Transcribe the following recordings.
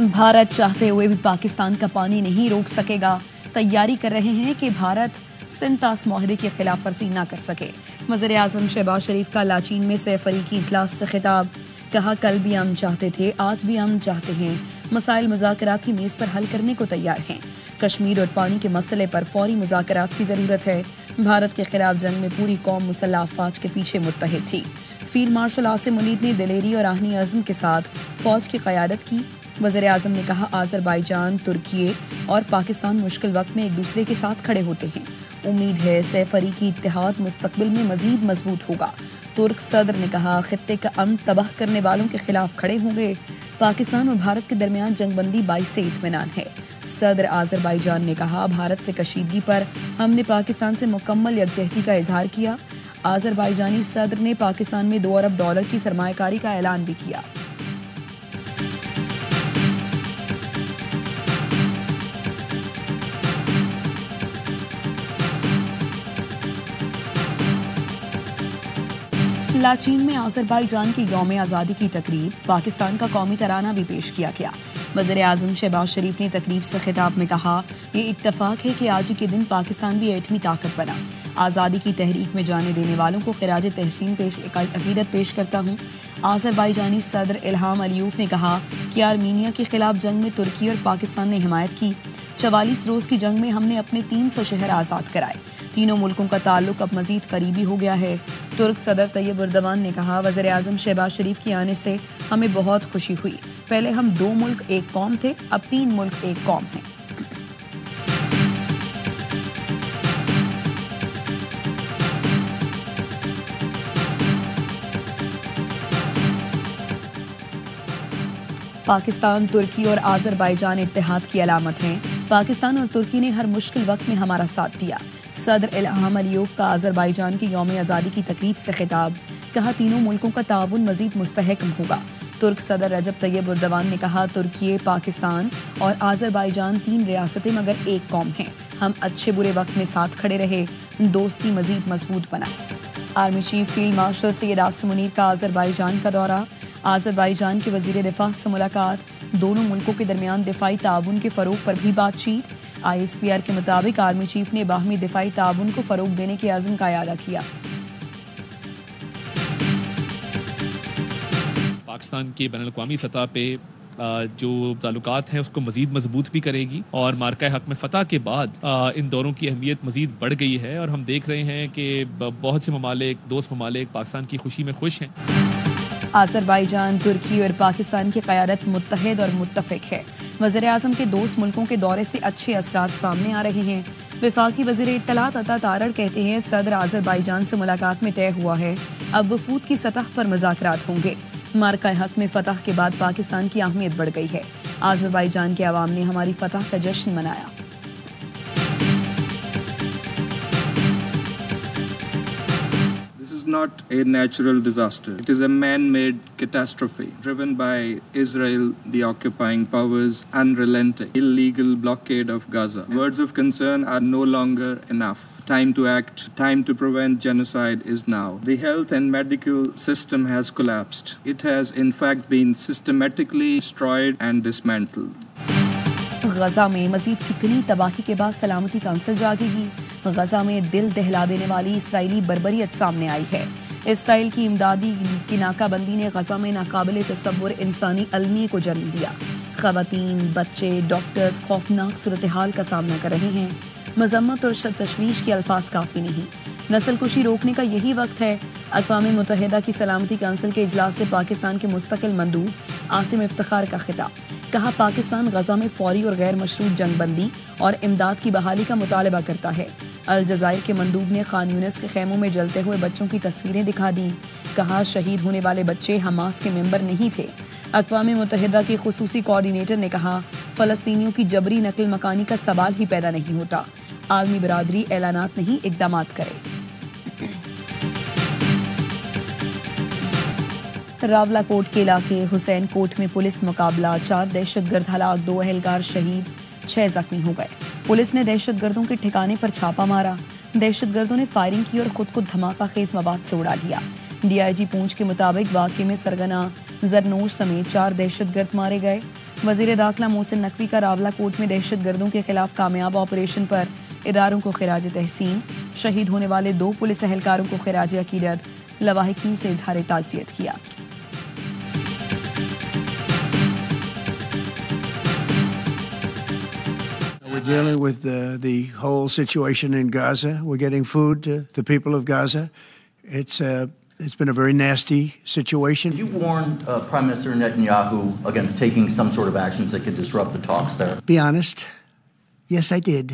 भारत चाहते हुए भी पाकिस्तान का पानी नहीं रोक सकेगा। तैयारी कर रहे हैं कि भारत सिंतास माहरे की खिलाफ वर्जी न कर सके। वज़ीर आज़म शहबाज शरीफ का लाचीन में सैफ अली की इजलास से खिताब। कहा, कल भी हम चाहते थे, आज भी हम चाहते हैं। मसाइल मुज़ाकरात की मेज़ पर हल करने को तैयार हैं। कश्मीर और पानी के मसले पर फौरी मुज़ाकरात की ज़रूरत है। भारत के खिलाफ जंग में पूरी कौम मुसल्लह अफ़वाज के पीछे मुत्तहिद थी। फील्ड मार्शल आसिम मुनीर ने दिलेरी और आहनी अज़्म के साथ फ़ौज की क़यादत की। वज़ीर आज़म ने कहा, आज़रबाईजान, तुर्की और पाकिस्तान मुश्किल वक्त में एक दूसरे के साथ खड़े होते हैं। उम्मीद है सैफ अली की इत्तेहाद मुस्तक़बिल में मज़ीद मजबूत होगा। तुर्क सदर ने कहा, खित्ते का अमन तबाह करने वालों के खिलाफ खड़े होंगे। पाकिस्तान और भारत के दरमियान जंगबंदी बाइस से इत्मीनान है। सदर आज़रबाईजान ने कहा, भारत से कशीदगी पर हमने पाकिस्तान से मुकम्मल यकजहती का इजहार किया। आज़रबाईजानी सदर ने पाकिस्तान में $2 अरब की सरमायाकारी का ऐलान भी किया। लाचीन में आज़रबाईजान की यौम आज़ादी की तकरीब, पाकिस्तान का कौमी तराना भी पेश किया गया। वज़ीर आज़म शहबाज शरीफ ने तकरीब से खिताब में कहा, ये इत्तफाक है कि आज ही के दिन पाकिस्तान भी एटमी ताकत बना। आज़ादी की तहरीक में जाने देने वालों को खिराज तहसीन अकीदत पेश करता हूँ। आज़रबाईजानी सदर इल्हाम अलीयूफ ने कहा कि आर्मीनिया के खिलाफ जंग में तुर्की और पाकिस्तान ने हिमायत की। 44 रोज़ की जंग में हमने अपने 300 शहर आज़ाद कराए। तीनों मुल्कों का ताल्लुक अब मजीद करीबी हो गया है। तुर्क सदर तैयब एर्दोगान ने कहा, वज़ीर आज़म शहबाज शरीफ के आने से हमें बहुत खुशी हुई। पहले हम 2 मुल्क एक कौम थे, अब 3 मुल्क एक कौम हैं। पाकिस्तान, तुर्की और आज़रबाईजान इत्तेहाद की अलामत हैं। पाकिस्तान और तुर्की ने हर मुश्किल वक्त में हमारा साथ दिया। सदर इल्हाम अलीयूफ का आज़रबाईजान की यौम आज़ादी की तकरीब से खिताब। कहा, तीनों मुल्कों का ताउन मजीद मुस्तहकम होगा। तुर्क सदर रजब तैयब एर्दोगान ने कहा, तुर्की, पाकिस्तान और आज़रबाईजान 3 रियासतें मगर एक कौम हैं। हम अच्छे बुरे वक्त में साथ खड़े रहे, दोस्ती मजीद मजबूत बनाए। Army chief field marshal Syed Asim Munir का आज़रबाईजान का दौरा। आज़रबाईजान के वज़ीर दिफा से मुलाकात। दोनों मुल्कों के दरमियान दिफाई ताउन के फ़रोग पर भी बातचीत। ISPR के मुताबिक आर्मी चीफ ने बाहमी दिफाई ताउन को फ़रोग देने के अज़्म का इयादा किया। पाकिस्तान की बैनुल-अक़वामी सतह पे जो ताल्लुकात हैं उसको मज़ीद मजबूत भी करेगी और मार्का हक में फ़तह के बाद इन दौरों की अहमियत मज़ीद बढ़ गई है और हम देख रहे हैं कि बहुत से ममालिक, दोस्त ममालिक पाकिस्तान की खुशी में खुश हैं। आज़रबाईजान, तुर्की और पाकिस्तान की क़यादत मुत्तहिद और मुत्तफ़िक है। वज़ीर आज़म के दोस्त मुल्कों के दौरे से अच्छे असरात सामने आ रहे हैं। वफाकी वज़ीर इत्तलात अता तारड़ कहते हैं, सदर आज़रबाईजान से मुलाकात में तय हुआ है, अब वफूद की सतह पर मुज़ाकरात होंगे। मार्का हक में फ़तह के बाद पाकिस्तान की अहमियत बढ़ गई है। आज़रबाईजान के अवाम ने हमारी फ़तह का जश्न मनाया। Not a natural disaster. It is a man-made catastrophe driven by Israel, the occupying powers' unrelenting illegal blockade of Gaza. Words of concern are no longer enough. Time to act, time to prevent genocide is now. The health and medical system has collapsed. It has in fact been systematically destroyed and dismantled. गजा में मजीद कितनी तबाही के बाद सलामती council जागेगी। गजा में दिल दहला देने वाली इसराइली बर्बरियत सामने आई है। इसराइल की इमदादी की नाकाबंदी ने गजा में नाकाबिले तसव्वुर इंसानी अलमी को जन्म दिया। ख़वातीन, बच्चे, डॉक्टर्स खौफनाक सूरत हाल का सामना कर रहे हैं। मजम्मत और तशवीश के अल्फाज काफ़ी नहीं। नस्ल कुशी रोकने का यही वक्त है। अक़वाम मुत्तहिदा की सलामती काउंसिल के इजलास से पाकिस्तान के मुस्तकिल मंदूब आसिम इफ्तिखार का खिताब। कहा, पाकिस्तान गजा में फौरी और गैर मशरूत जंगबंदी और इमदाद की बहाली का मुतालबा करता है। अल जज़ायर के मंदूब ने खान यूनिस के खेमों में जलते हुए बच्चों की तस्वीरें दिखा दी। कहा, शहीद होने वाले बच्चे हमास के मेंबर नहीं थे। अक़वाम मुत्तहिदा के खुसूसी कोऑर्डिनेटर ने कहा, फ़लस्तीनियों की जबरी नकल मकानी का सवाल ही पैदा नहीं होता। आलमी बरादरी ऐलानात नहीं, इक़दामात करे। रावलाकोट के इलाके हुसैन कोट में पुलिस मुकाबला। 4 दहशतगर्द हलाक, 2 अहलकार शहीद, 6 जख्मी हो गए। पुलिस ने दहशतगर्दों के ठिकाने पर छापा मारा। दहशतगर्दों ने फायरिंग की और खुद को धमाका खेज मवाद से उड़ा लिया। DIG पूंछ के मुताबिक वाक़े में सरगना जरनोश समेत 4 दहशतगर्द मारे गए। वजीर दाखिला मोहसिन नकवी का रावला कोट में दहशत गर्दों के खिलाफ कामयाब ऑपरेशन पर इदारों को खिराज तहसीन, शहीद होने वाले 2 पुलिस एहलकारों को खिराज अकीदत, लवाहिकीन से इजहार ताज़ियत किया। We're dealing with the whole situation in Gaza. We're getting food to the people of Gaza. It's been a very nasty situation. Did you warn Prime Minister Netanyahu against taking some sort of actions that could disrupt the talks there? Be honest. Yes, I did.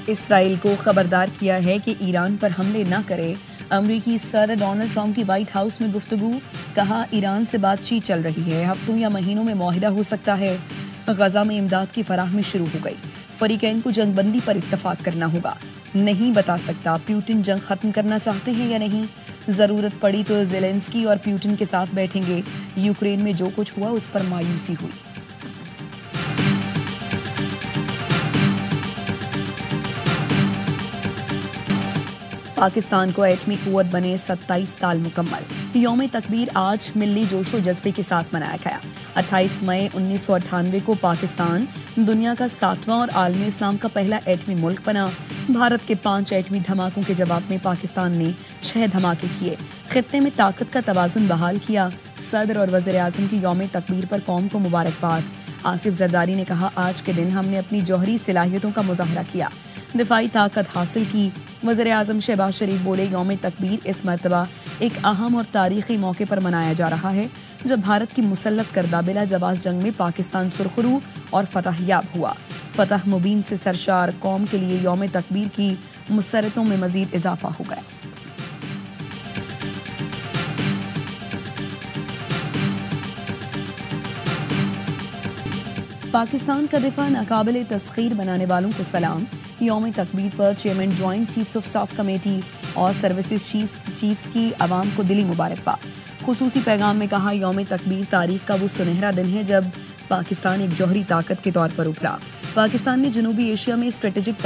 Israel को खबरदार किया है कि Iran पर हमले न करे। अमरीकी सदर डोनाल्ड ट्रंप की व्हाइट हाउस में गुफ्तगू, कहा ईरान से बातचीत चल रही है, हफ्तों या महीनों में मुआहिदा हो सकता है। गजा में इमदाद की फराहमी शुरू हो गई, फरीकैन को जंगबंदी पर इत्तफाक करना होगा। नहीं बता सकता प्यूटिन जंग खत्म करना चाहते हैं या नहीं। जरूरत पड़ी तो ज़ेलेंस्की और प्यूटिन के साथ बैठेंगे। यूक्रेन में जो कुछ हुआ उस पर मायूसी हुई। पाकिस्तान को एटमी कुव्वत बने 27 साल मुकम्मल। यौम तकबीर आज मिल्ली जोशो जज्बे के साथ मनाया गया। 28 मई 1998 को पाकिस्तान दुनिया का 7वां और आलमी इस्लाम का पहला एटमी मुल्क बना। भारत के 5 एटमी धमाकों के जवाब में पाकिस्तान ने 6 धमाके किए, खित्ते में ताकत का तवाजुन बहाल किया। सदर और वज़ीर आज़म की यौम तकबीर पर कौम को मुबारकबाद। आसिफ जरदारी ने कहा, आज के दिन हमने अपनी जौहरी सलाहियतों का मुजाहरा किया, दिफाई ताकत हासिल की। वज़ीर आज़म शहबाज शरीफ बोले, यौम तकबीर इस मरतबा एक अहम और तारीखी मौके पर मनाया जा रहा है जब भारत की मुसल्लत करदा बिला जवाब जंग में पाकिस्तान सुरखरू और फतहयाब हुआ। फतह मुबीन से सरशार कौम के लिए यौम तकबीर की मुसरतों में मजीद इजाफा हो गया। पाकिस्तान का दिफा नाकाबिले तस्खीर बनाने वालों को सलाम। यौम तकबीर पर chairman joint chiefs of staff committee और सर्विसेज चीफ्स की आवाम को दिली मुबारकबाद। खुसूसी पैगाम में कहा, यौम तकबीर तारीख का वो सुनहरा दिन है जब पाकिस्तान एक जौहरी ताकत के तौर पर उभरा। पाकिस्तान ने जनूबी एशिया में स्ट्रेटेजिक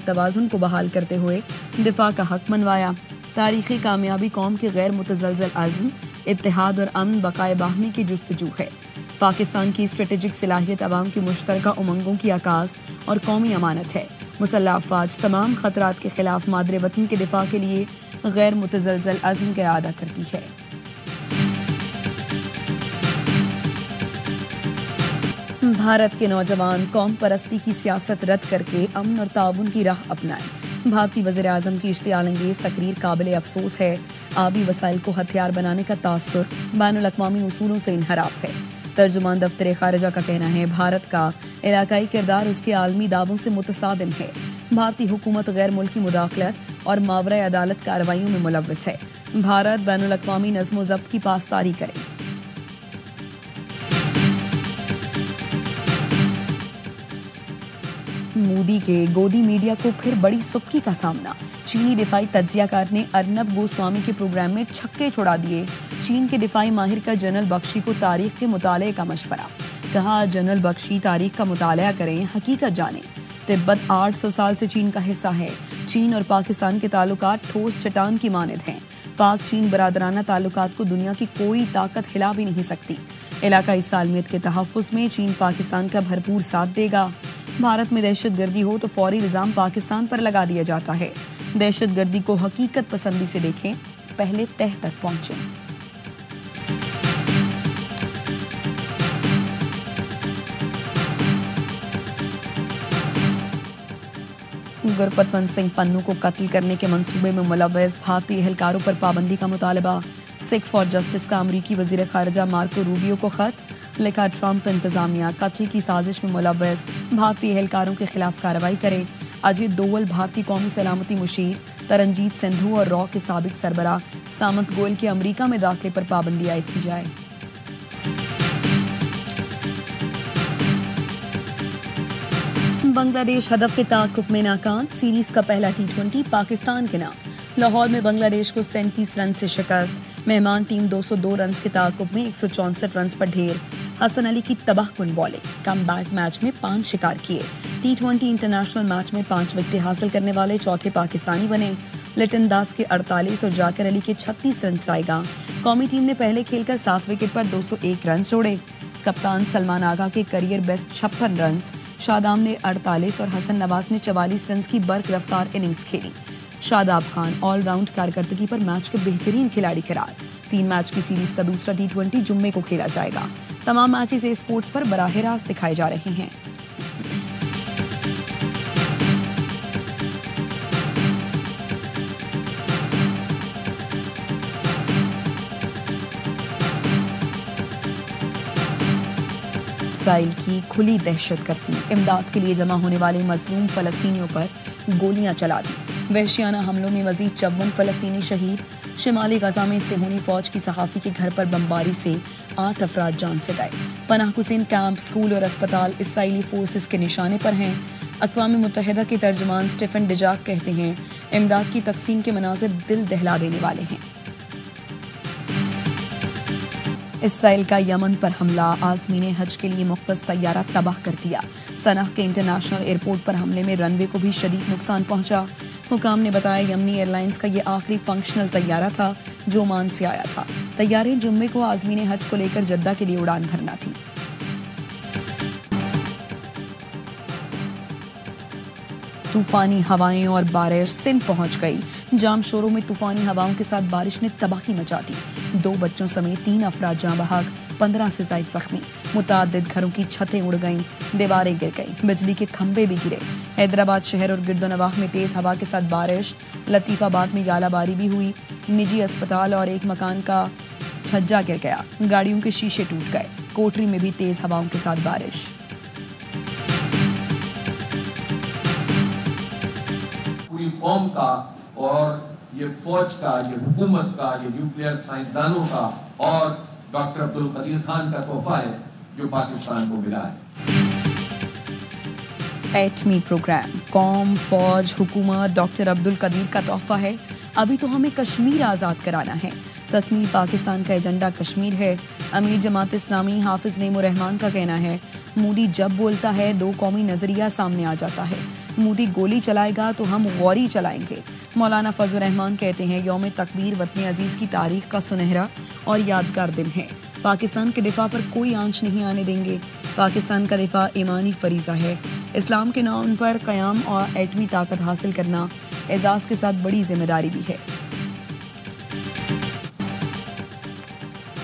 तवाज़ुन को बहाल करते हुए दिफा का हक मनवाया। तारीखी कामयाबी कौम के गैर मुतज़लज़ल अज़्म, इत्तेहाद और अमन बकाए बाहमी की जुस्तजू है। पाकिस्तान की स्ट्रेटेजिक सलाहियत अवाम की मुश्तरका उमंगों की आकाश और कौमी अमानत है। मुसल्लह अफ़वाज तमाम खतरात के खिलाफ मादरे वतन के दिफा के लिए गैर मुतज़लज़ल अज़्म का अदा करती है। भारत के नौजवान कौम परस्ती की सियासत रद्द करके अमन और ताउन की राह अपनाएं। भारतीय वज़ीर आज़म की इश्तियाल अंगेज़ तकरीर काबिल अफसोस है। आबी वसाइल को हथियार बनाने का तासुर बैनुल अक़वामी उसूलों से इनहराफ है। तर्जुमान दफ्तर खारिजा का कहना है, भारत का इलाकाई किरदार उसके आलमी दावों से मुतसादिम है। भारतीय हुकूमत गैर मुल्की मुदाखलत और मावरा अदालत कार्रवाइयों में मुलव्वस है। भारत बैनुल अक़वामी नज़्म व ज़ब्त की पासदारी करे। मोदी के गोदी मीडिया को फिर बड़ी सुबकी का सामना। चीनी दिफाई तज्जियाकार ने अर्नब गोस्वामी के प्रोग्राम में छक्के छुड़ा दिए। चीन के दिफाई माहिर का जनरल बख्शी को तारीख के मुताले का मशवरा। कहा, जनरल बख्शी तारीख का मुताला करें, हकीकत जानें। तिब्बत 800 साल से चीन का हिस्सा है। चीन और पाकिस्तान के ताल्लुकात ठोस चट्टान की मानद हैं। पाक चीन बरादराना ताल्लुकात को दुनिया की कोई ताकत हिला भी नहीं सकती। इलाकाई सालमियत के तहफ़्फ़ुज़ में चीन पाकिस्तान का भरपूर साथ देगा। भारत में दहशत गर्दी हो तो फौरी इल्ज़ाम पाकिस्तान पर लगा दिया जाता है। दहशत गर्दी को हकीकत पसंदी से देखें, पहले तह तक पहुंचें। गुरपतवंत सिंह पन्नू को कत्ल करने के मंसूबे में मुलव्वस भारतीय एहलकारों पर पाबंदी का मुतालबा। सिख फॉर जस्टिस का अमरीकी वजीर खारजा मार्को रूबियो को खत लिखा, ट्रंप इंतजामिया कत्ल की साजिश में मुलव्वस भारतीय एहलकारों के खिलाफ कार्रवाई करे। अजीत दोवल भारतीय कौमी सलामती मुशीर, तरनजीत सिंधु और रॉ के साबिक सरबराह सामंत गोयल के अमरीका में दाखिले पर पाबंदी आयद की जाए। बांग्लादेश हदफ के ताक़ुब में नाकाम। सीरीज का पहला T20 पाकिस्तान के नाम। लाहौर में बांग्लादेश को 37 रन से शिकस्त। मेहमान टीम 202 रन के ताक़ुब में 164 रन पर ढेर। हसन अली की तबाहकुन बॉलिंग। कमबैक मैच में 5 शिकार किए। T20 इंटरनेशनल मैच में 5 विकेटें हासिल करने वाले चौथे पाकिस्तानी बने। लिटन दास के 48 और जाकिर अली के 36 रन आएगा। कौमी टीम ने पहले खेलकर 7 विकेट पर 201 रन जोड़े। کپتان سلمان آغا کے کریئر بیسٹ 56 رنز، شاداب نے 48 اور حسن نواز نے 44 رنز کی برق رفتار اننگز کھیلی۔ شاداب خان آل راؤنڈ کارکردگی پر میچ کے بہترین کھلاڑی قرار۔ 3 میچ کی سیریز کا دوسرا T20 جمعے کو کھیلا جائے گا۔ تمام میچز اے اسپورٹس پر براہ راست دکھائے جا رہے ہیں۔ اسرائیل کی کھلی دہشت گردی، امداد کے لیے جمع ہونے والے مظلوم فلسطینیوں پر گولیاں چلا دی۔ وحشیانہ حملوں میں مزید 54 فلسطینی شہید۔ شمالی غزہ میں صہیونی فوج کی صحافی کے گھر پر بمباری سے 8 افراد جان سے گئے۔ پناہ گزین کیمپ، اسکول اور اسپتال اسرائیلی فورسز کے نشانے پر ہیں۔ اقوام متحدہ کے ترجمان اسٹیفن ڈجاک کہتے ہیں امداد کی تقسیم کے مناظر دل دہلا دینے والے ہیں۔ اسرائیل کا یمن پر حملہ، عازمین حج کے لیے مختص طیارہ تباہ کر دیا۔ صنعا کے انٹرنیشنل ایئرپورٹ پر حملے میں رن وے کو بھی شدید نقصان پہنچا۔ حکام نے بتایا یمنی ایئر لائنز کا یہ آخری فنکشنل طیارہ تھا جو عمان سے آیا تھا۔ طیارے جمعے کو عازمین حج کو لے کر جدہ کے لیے اڑان بھرنا تھی۔ طوفانی ہوائیں اور بارش سندھ پہنچ گئی۔ جام شوروں میں طوفانی ہواؤں کے ساتھ بارش نے تباہی مچا دی۔ 2 بچوں سمیت 3 افراد جاں بحق، 15 سے زائد زخمی۔ متعدد گھروں کی چھتیں اڑ گئیں، دیواریں گر گئیں، بجلی کے کھمبے بھی گرے۔ حیدرآباد شہر اور گرد و نواح میں تیز ہوا کے ساتھ بارش، لطیف آباد میں ژالہ باری بھی ہوئی۔ نجی اسپتال اور ایک مکان کا چھجا گر گیا، گاڑیوں کے شیشے ٹوٹ گئے۔ کوٹری میں بھی تیز ہواؤں کے ساتھ بارش۔ پوری قوم کا اور یہ فوج کا، یہ حکومت کا، یہ نیوکلیئر سائنسدانوں کا اور ڈاکٹر عبدالقدیر خان کا تحفہ ہے جو پاکستان کو ملا ہے۔ ایٹمی پروگرام، قوم، فوج، حکومت، ڈاکٹر عبدالقدیر کا تحفہ ہے۔ ابھی تو ہمیں کشمیر آزاد کرانا ہے۔ تکمیل پاکستان کا ایجنڈا کشمیر ہے۔ امیر جماعت اسلامی حافظ نعیم الرحمان کا کہنا ہے مودی جب بولتا ہے 2 قومی نظریہ سامنے آ جاتا ہے۔ مودی گولی چلائے گا تو ہم غوری چلائیں گے۔ مولانا فضل الرحمان کہتے ہیں یوم تکبیر وطن عزیز کی تاریخ کا سنہرا اور یادگار دن ہے۔ پاکستان کے دفاع پر کوئی آنچ نہیں آنے دیں گے۔ پاکستان کا دفاع ایمانی فریضہ ہے۔ اسلام کے نام پر قیام اور ایٹمی طاقت حاصل کرنا اعزاز کے ساتھ بڑی ذمہ داری بھی ہے۔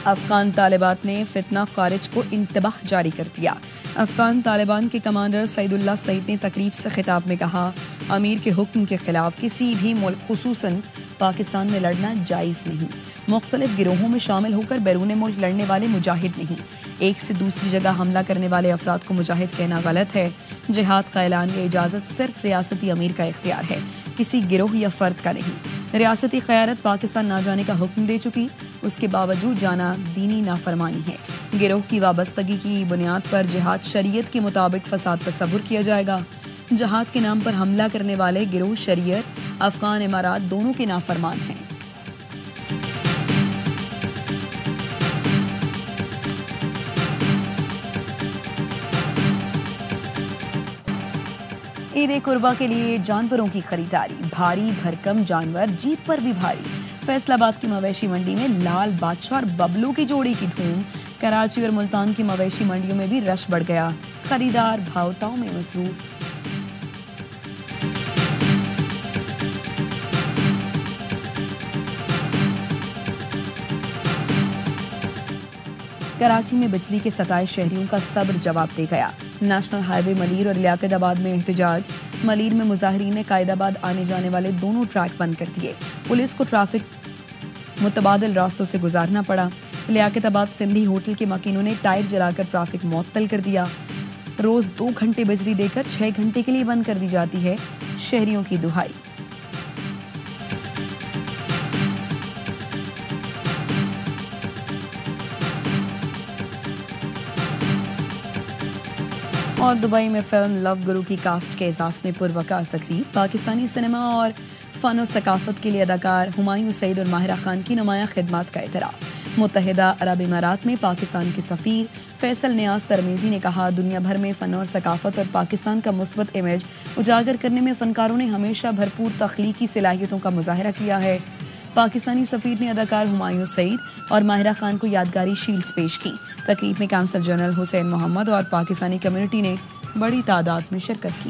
افغان طالبات نے فتنہ خارج کو انتباہ جاری کر دیا۔ افغان طالبان کے کمانڈر سعید اللہ سعید نے تقریب سے خطاب میں کہا امیر کے حکم کے خلاف کسی بھی ملک خصوصاً پاکستان میں لڑنا جائز نہیں۔ مختلف گروہوں میں شامل ہو کر بیرون ملک لڑنے والے مجاہد نہیں۔ ایک سے دوسری جگہ حملہ کرنے والے افراد کو مجاہد کہنا غلط ہے۔ جہاد کا اعلان یا اجازت صرف ریاستی امیر کا اختیار ہے، کسی گروہ یا فرد کا نہیں۔ ریاستی قیادت پاکستان نہ جانے کا حکم دے چکی، اس کے باوجود جانا دینی نافرمانی ہے۔ گروہ کی وابستگی کی بنیاد پر جہاد شریعت کے مطابق فساد تصور کیا جائے گا۔ جہاد کے نام پر حملہ کرنے والے گروہ شریعت، افغان امارات دونوں کے نافرمان ہیں۔ عید قربا کے لیے جانوروں کی خریداری، بھاری بھرکم جانور جیپ پر بھی بھاری۔ فیصل آباد کی مویشی منڈی میں لال بادشاہ اور ببلو کی جوڑی کی دھوم۔ کراچی اور ملتان کی مویشی منڈیوں میں بھی رش بڑھ گیا، خریدار بھاؤتاؤں میں مصروف۔ کراچی میں بجلی کے ستائے شہریوں کا صبر جواب دے گیا۔ نیشنل ہائی وے ملیر اور لیاقت آباد میں احتجاج۔ ملیر میں مظاہرین نے قائد آباد آنے جانے والے دونوں ٹریک بند کر دیے۔ پولیس کو ٹریفک متبادل راستوں سے گزارنا پڑا۔ لیاقت آباد سندھی ہوٹل کے مکینوں نے ٹائر جلا کر ٹریفک معطل کر دیا۔ روز 2 گھنٹے بجلی دے کر 6 گھنٹے کے لیے بند کر دی جاتی ہے، شہریوں کی دہائی۔ اور دبئی میں فلم لو گرو کی کاسٹ کے اعزاز میں پروقار تقریب۔ پاکستانی سنیما اور فن و ثقافت کے لیے اداکار ہمایوں سعید اور ماہرہ خان کی نمایاں خدمات کا اعتراف۔ متحدہ عرب امارات میں پاکستان کے سفیر فیصل نیاز ترمیزی نے کہا دنیا بھر میں فن اور ثقافت اور پاکستان کا مثبت امیج اجاگر کرنے میں فنکاروں نے ہمیشہ بھرپور تخلیقی صلاحیتوں کا مظاہرہ کیا ہے۔ پاکستانی سفیر نے اداکار ہمایوں سعید اور ماہرہ خان کو یادگاری شیلڈز پیش کی. تقریب میں کونسل جنرل حسین محمد اور پاکستانی کمیونٹی نے بڑی تعداد میں شرکت کی.